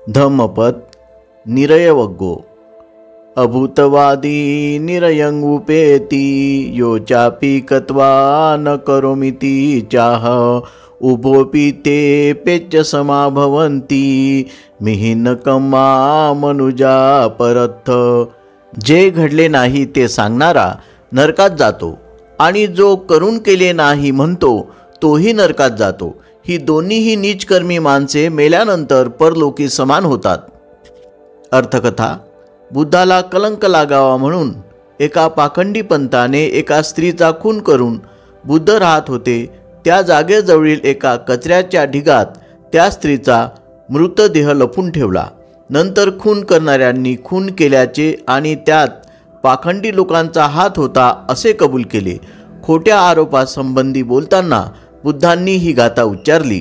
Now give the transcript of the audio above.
धम्मपद निरयवग्गो अभूतवादी निरयं उपेति यो चापि कत्वा न करोमीति चाह उभोपि ते पेच समा भवन्ति मिहिन्नकमा मनुजा परत्थ। जे घडले नाही ते सांगणारा नरकात जातो आणि जो करून केले नाही म्हणतो तोही नरकात जातो। ही दोन्हीही नीचकर्मी माणसे मेल्यानंतर परलोकी समान होतात। अर्थकथा। बुद्धाला कलंक लागावा म्हणून एका पाखंडी पंथाने एका स्त्रीचा खून करून बुद्ध राहत होते त्या जागेजवळील एका कचऱ्याच्या ढिगात त्या स्त्रीचा मृतदेह लपून ठेवला। नंतर खून करणाऱ्यांनी खून केल्याचे आणि त्यात पाखंडी लोकांचा हात होता असे कबूल केले। खोट्या आरोपासंबंधी बोलताना बुद्धांनी ही गाथा उच्चारली।